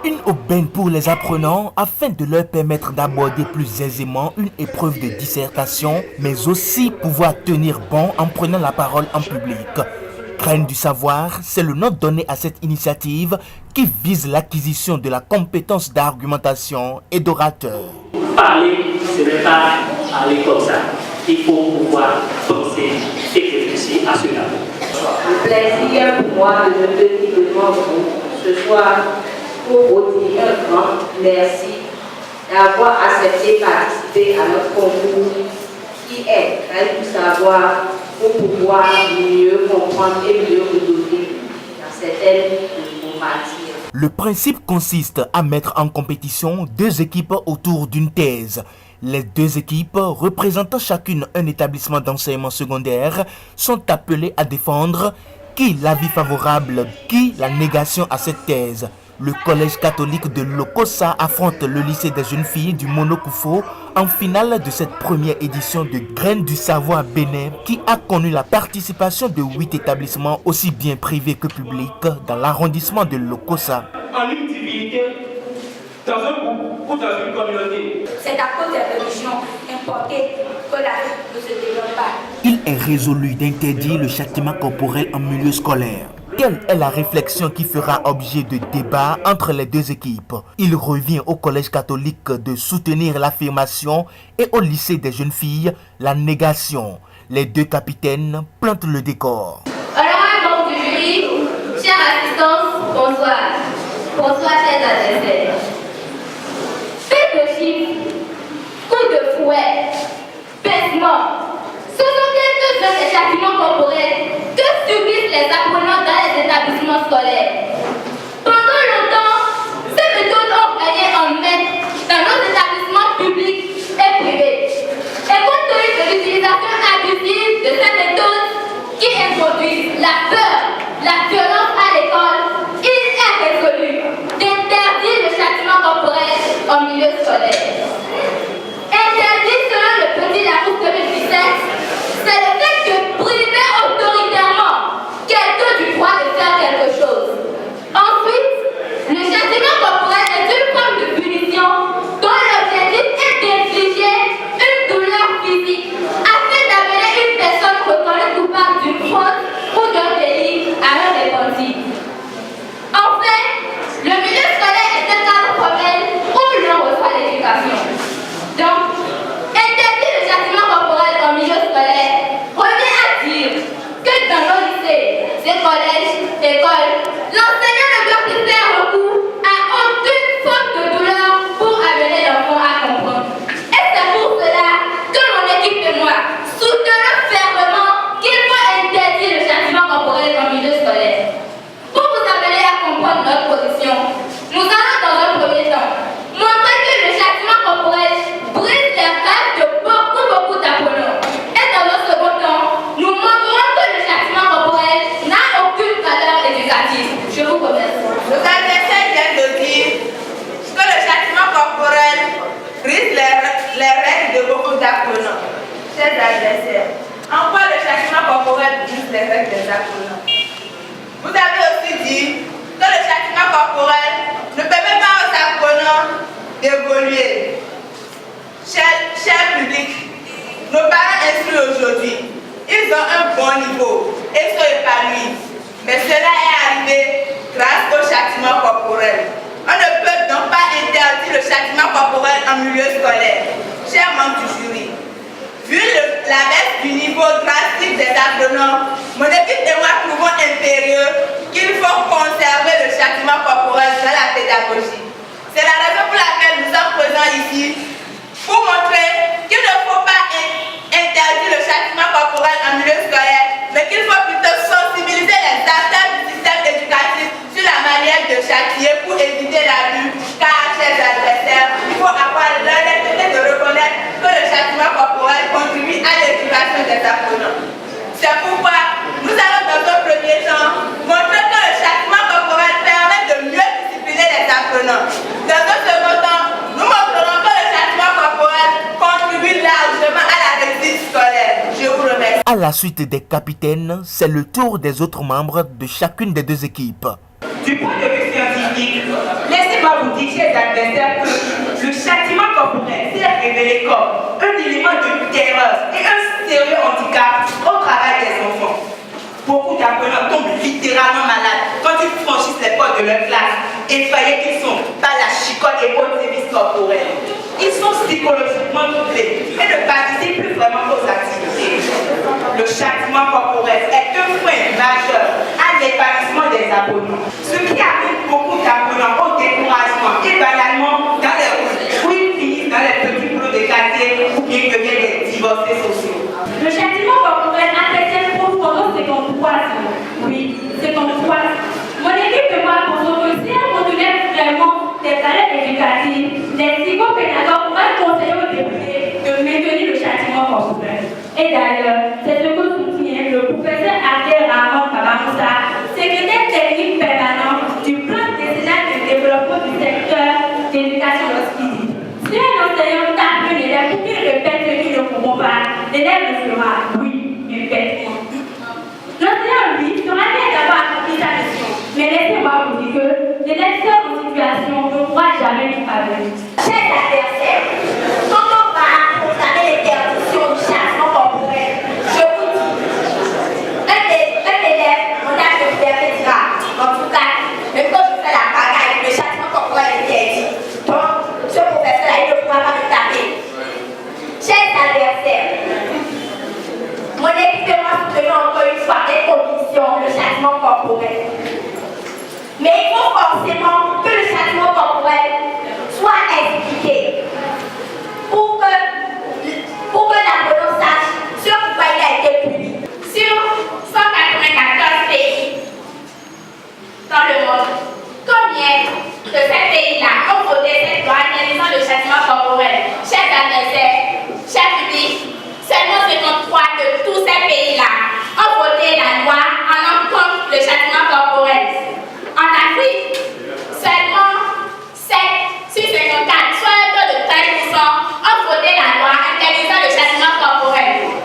Une aubaine pour les apprenants afin de leur permettre d'aborder plus aisément une épreuve de dissertation, mais aussi pouvoir tenir bon en prenant la parole en public. Graines du savoir, c'est le nom donné à cette initiative qui vise l'acquisition de la compétence d'argumentation et d'orateur. Parler, ce n'est pas parler comme ça. Il faut pouvoir penser et réfléchir à cela. Le plaisir pour moi de me tenir devant vous ce soir pour vous dire un grand merci d'avoir accepté de participer à notre concours qui est Graines du savoir pour pouvoir mieux comprendre et mieux redonner dans certaines matières. Le principe consiste à mettre en compétition deux équipes autour d'une thèse. Les deux équipes, représentant chacune un établissement d'enseignement secondaire, sont appelées à défendre qui l'avis favorable, qui la négation à cette thèse. Le collège catholique de Lokossa affronte le lycée des jeunes filles du Monokufo en finale de cette première édition de Graines du savoir Bénin qui a connu la participation de 8 établissements aussi bien privés que publics dans l'arrondissement de Lokossa. En une divinité, dans un groupe ou dans une communauté. C'est à cause des religions importées que la vie ne se développe pas. Il est résolu d'interdire le châtiment corporel en milieu scolaire. Quelle est la réflexion qui fera objet de débat entre les deux équipes? Il revient au collège catholique de soutenir l'affirmation et au lycée des jeunes filles la négation. Les deux capitaines plantent le décor. Honorable membre du jury, chère assistance, bonsoir. Bonsoir, chers adversaires. Fait de chiffres, coup de fouet, baissement. Ce sont quelques-uns des châtiments corporels que subissent les apprenants dans les établissements scolaires. Pendant longtemps, ces méthodes ont gagné en maître dans nos établissements publics et privés. Et compte tenu de l'utilisation abusive de ces méthodes qui introduisent la peur, la violence à l'école, il est résolu d'interdire le châtiment corporel en milieu scolaire. Interdit selon le petit Larousse 2017, c'est le fait de priver autoritairement quelqu'un du droit de faire quelque chose. Ensuite, le châtiment corporel est une forme de punition dont l'objectif est d'infliger une douleur physique afin d'amener une personne reconnue coupable d'une fraude ou d'un délit à un repenti. Enfin, le milieu scolaire est un cadre formel où l'on reçoit l'éducation. Donc, interdire le châtiment corporel en milieu scolaire revient à dire que dans nos lycées, ces collèges, écoles, l'enseignant ne doit plus faire recours à aucune forme de douleur pour amener l'enfant à comprendre. Et c'est pour cela que mon équipe et moi soutenons fermement qu'il faut interdire le châtiment corporel en milieu scolaire. Pour vous amener à comprendre notre position, nous allons dans un premier temps montrer que le châtiment corporel brise les rêves de beaucoup d'apprenants. Et dans un second temps, nous montrerons que le châtiment corporel n'a aucune valeur éducative. Je vous remercie. Nos adversaires viennent de dire que le châtiment corporel brise les règles de beaucoup d'apprenants. Chers adversaires, en quoi le châtiment corporel brise les règles des apprenants? Vous avez aussi dit que le châtiment corporel ne permet pas aux apprenants d'évoluer. Cher public, nos parents instruits aujourd'hui, ils ont un bon niveau et sont épanouis. Mais cela est arrivé grâce au châtiment corporel. On ne peut donc pas interdire le châtiment corporel en milieu scolaire. Chers membres du jury, vu la baisse du niveau drastique des apprenants, mon équipe et moi trouvons impérieux qu'il faut conserver le châtiment corporel dans la pédagogie. C'est la raison pour laquelle nous sommes présents ici, pour montrer qu'il ne faut pas interdire le châtiment corporel en milieu scolaire, mais qu'il faut plutôt sensibiliser les acteurs du système éducatif sur la manière de châtier pour éviter l'abus, car, chers adversaires, il faut avoir l'honnêteté de reconnaître que le châtiment corporel contribue à l'éducation des apprenants. C'est pourquoi nous allons dans un premier temps montrer que le châtiment corporel permet de mieux discipliner les apprenants. Dans un second temps, nous montrerons que le châtiment corporel contribue largement à la réussite scolaire. Je vous remercie. À la suite des capitaines, c'est le tour des autres membres de chacune des deux équipes. Du point de vue scientifique, laissez-moi vous dire, chers adversaires, que le châtiment corporel s'est révélé comme un élément de terreur et un sérieux handicap au travail des enfants. Beaucoup d'apprenants tombent littéralement malades quand ils franchissent les portes de leur classe, effrayés qu'ils sont par la chicotte et autres sévices corporels. Ils sont psychologiquement troublés et ne participent plus vraiment aux activités. Le châtiment corporel est un frein majeur à l'épanouissement des apprenants, ce qui amène beaucoup d'apprenants au découragement et banalement dans les rues où ils finissent dans les petits boulots de quartier ou bien deviennent des divorcés sociaux. Le châtiment corporel affecte profondément ses angoisses. Oui, c'est angoisses. Mon équipe de moi pense que si on contenait vraiment des talents éducatifs, les psychopédagogues pourraient conseiller aux députés de maintenir le châtiment corporel. Et d'ailleurs, c'est ce que soutient le professeur Abdel Rahman Kabamoussa, secrétaire technique permanent du plan décennal de développement du secteur d'éducation lorsqu'il dit. Si un enseignant tape un élève pour qu'il répète ce qu'il ne comprend pas, l'élève le fera. Oui, répète-moi. L'enseignant, lui, sera bien d'avoir accompli sa mission. Mais laissez-moi vous dire que l'élève seul en situation ne pourra jamais tout parvenir. Chers adversaires, quand on va proclamer l'interdiction du châtiment corporel, je vous dis, un élève en âge de puberté dira, en tout cas, même quand je fais la pagaille, le châtiment corporel est interdit. Donc, ce professeur-là, il ne pourra pas me taper. Chers adversaires, mon expérience soutenant encore une fois des conditions, le châtiment corporel. Mais il faut forcément que le châtiment corporel soit expliqué pour que l'apprenant sache sur pourquoi il a été puni. Sur 194 pays dans le monde, combien de ces pays-là ont voté cette loi interdisant le châtiment corporel? Chers adversaires, chers publics, seulement 53 de tous ces pays-là ont voté la loi en encontre le châtiment corporel. En Afrique, seulement 7 sur 54, soit un taux de 13%, ont voté la loi interdisant le châtiment corporel.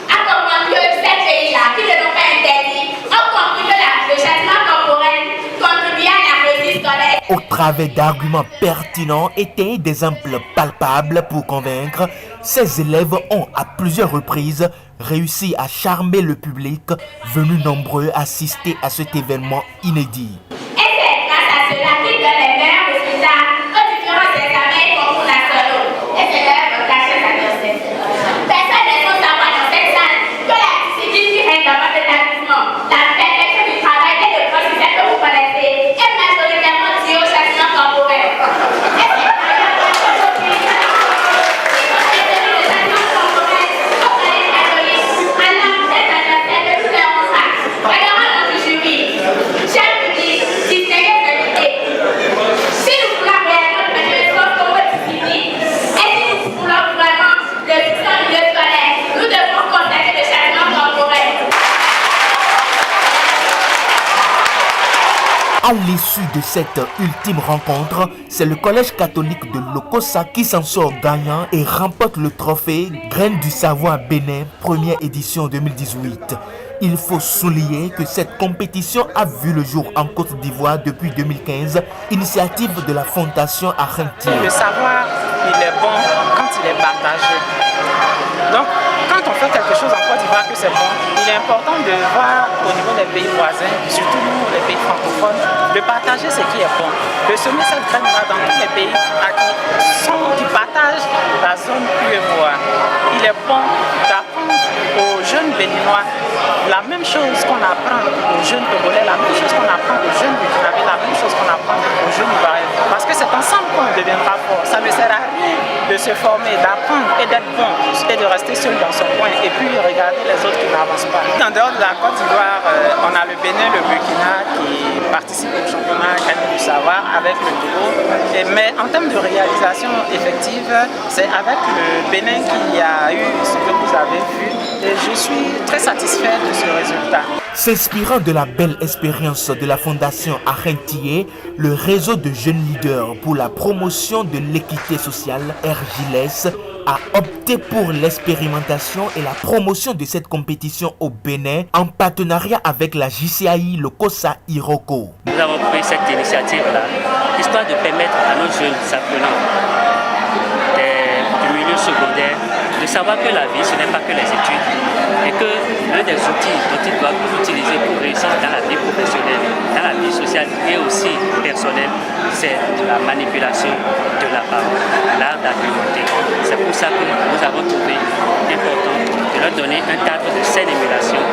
À comprendre que ces pays-là, qui ne l'ont pas interdit, ont compris que le châtiment corporel contribue à la réussite scolaire. Au travers d'arguments pertinents et d'exemples palpables pour convaincre, ces élèves ont à plusieurs reprises réussi à charmer le public venu nombreux assister à cet événement inédit. Et c'est grâce à cela qu'ils donnent les meilleurs résultats aux différents examens et concours nationaux. Et c'est leur avantage, chers adversaires. Personne ne peut savoir dans cette salle que la discipline qui règne dans votre établissement, la perfection du travail et le processus que vous connaissez est majoritairement due au châtiment corporel. Et c'est d'ailleurs aujourd'hui, si vous maintenez le châtiment corporel au collège catholique, alors chers adversaires de tous les contrats, regardons notre jury. Chers publics, distingués invités, si nous voulons réellement mener les choses comme votre discipline, et si nous voulons vraiment le système milieu scolaire, nous devons consacrer le châtiment corporel. À l'issue de cette ultime rencontre, c'est le collège catholique de Lokossa qui s'en sort gagnant et remporte le trophée Graines du Savoir Bénin, première édition 2018. Il faut souligner que cette compétition a vu le jour en Côte d'Ivoire depuis 2015, initiative de la Fondation Argentine. Le savoir, il est bon quand il est partagé. Donc, quand on fait quelque chose en Côte d'Ivoire que c'est bon, il est important de voir au niveau des pays voisins, surtout nous, les pays francophones, de partager ce qui est bon, de semer cette graine-là dans tous les pays qui partagent la zone UEMOA. Il est bon d'apprendre aux jeunes béninois la même chose qu'on apprend aux jeunes Togolais, la même chose qu'on apprend aux jeunes burkinabés, la même chose qu'on apprend aux jeunes ivoiriens. Parce que c'est ensemble qu'on deviendra fort. Ça ne sert à rien de se former, d'apprendre et d'être bon et de rester seul dans son coin et puis regarder les autres qui n'avancent pas. En dehors de la Côte d'Ivoire, on a le Bénin, le Burkina qui participent au championnat Grande du Savoir avec le Togo. Mais en termes de réalisation effective, c'est avec le Bénin qu'il y a eu ce que vous avez vu et je suis très satisfait de ce résultat. S'inspirant de la belle expérience de la Fondation Arrentier, le réseau de jeunes leaders pour la promotion de l'équité sociale, RJLES, a opté pour l'expérimentation et la promotion de cette compétition au Bénin en partenariat avec la JCAI, le COSA Iroko. Nous avons pris cette initiative-là, histoire de permettre à nos jeunes apprenants du milieu secondaire de savoir que la vie, ce n'est pas que les études et que l'un des outils dont ils doivent utiliser pour réussir dans la vie professionnelle, dans la vie sociale et aussi personnelle, c'est la manipulation de la parole, l'art d'argumenter. C'est pour ça que nous avons trouvé important de leur donner un cadre de saine émulation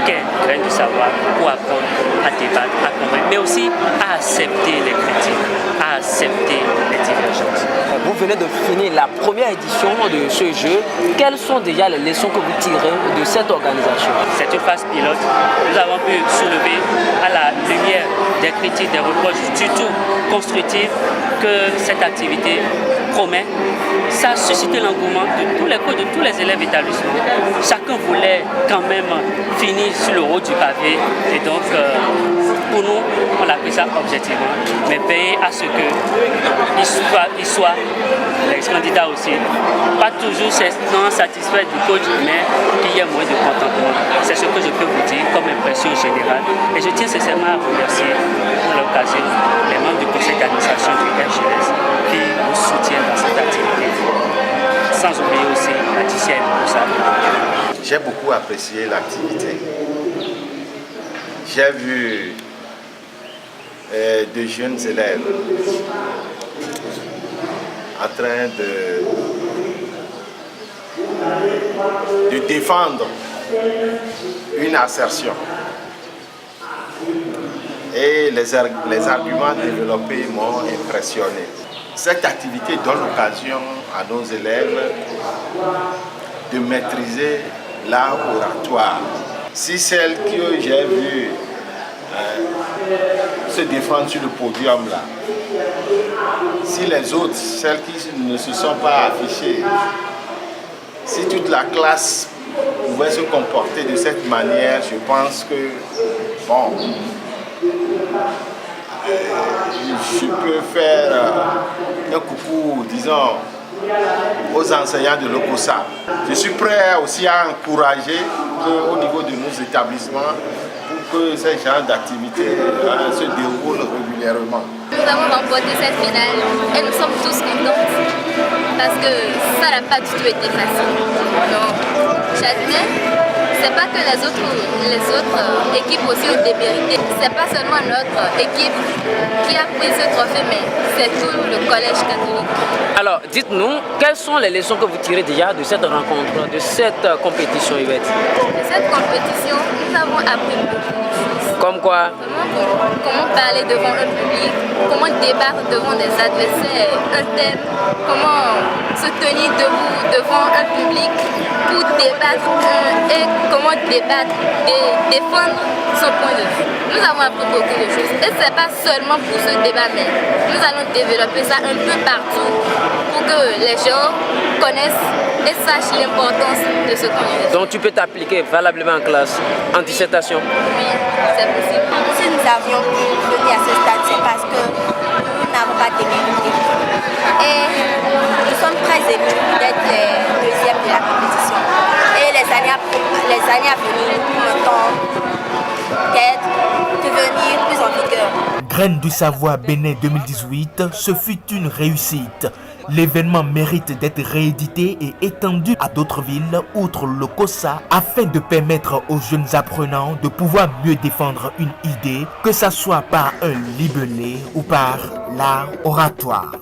qu'est Graine du Savoir pour apprendre à débattre, à convaincre, mais aussi à accepter les critiques, à accepter les divergences. Vous venez de finir la première édition de ce jeu. Quelles sont déjà les leçons que vous tirez de cette organisation? C'est une phase pilote. Nous avons pu soulever à la lumière des critiques, des reproches, surtout constructifs, que cette activité promet. Ça a suscité l'engouement de tous les cours, de tous les élèves établissements. Chacun voulait quand même finir sur le haut du pavé. Et donc, pour nous, on a pris ça objectivement, mais veiller à ce qu'ils soient, les candidats aussi, pas toujours non satisfaits du coach, mais qu'il y ait moins de contentement. C'est ce que je peux vous dire comme impression générale. Et je tiens sincèrement à remercier pour l'occasion les membres du conseil d'administration du RJLES qui nous soutiennent dans cette activité. Sans oublier aussi la DCN pour ça. J'ai beaucoup apprécié l'activité. J'ai vu de jeunes élèves en train de défendre une assertion. Et les arguments développés m'ont impressionné. Cette activité donne l'occasion à nos élèves de maîtriser l'art oratoire. Si celle que j'ai vue se défendre sur le podium là, si les autres, celles qui ne se sont pas affichées, si toute la classe pouvait se comporter de cette manière, je pense que, bon, je peux faire un coucou, disons, aux enseignants de l'OCOSA. Je suis prêt aussi à encourager au niveau de nos établissements pour que ce genre d'activités se déroulent régulièrement. Nous avons remporté cette finale et nous sommes tous contents parce que ça n'a pas du tout été facile. Non, j'admets. C'est pas que les autres équipes aussi ont démérité. C'est pas seulement notre équipe qui a pris ce trophée, mais c'est tout le collège catholique. Alors, dites-nous, quelles sont les leçons que vous tirez déjà de cette rencontre, de cette compétition, Yvette? De cette compétition, nous avons appris beaucoup de choses. Comme quoi? Comment parler devant un public, comment débattre devant des adversaires, un thème, comment se tenir debout devant un public pour débattre et comment débattre et défendre son point de vue. Nous avons appris beaucoup de choses et ce n'est pas seulement pour ce débat, mais nous allons développer ça un peu partout pour que les gens connaissent et sachent l'importance de ce qu'on est. Donc tu peux t'appliquer valablement en classe, en dissertation? Oui, c'est possible. Si nous avions pu venir à ce stade, c'est parce que nous n'avons pas démérité. Et nous sommes très émus d'être les deuxièmes de la compétition. Et les années à venir, nous comptons d'être, de venir plus en vigueur. Graine du Savoir Bénin 2018, ce fut une réussite. L'événement mérite d'être réédité et étendu à d'autres villes outre le COSA afin de permettre aux jeunes apprenants de pouvoir mieux défendre une idée, que ce soit par un libellé ou par l'art oratoire.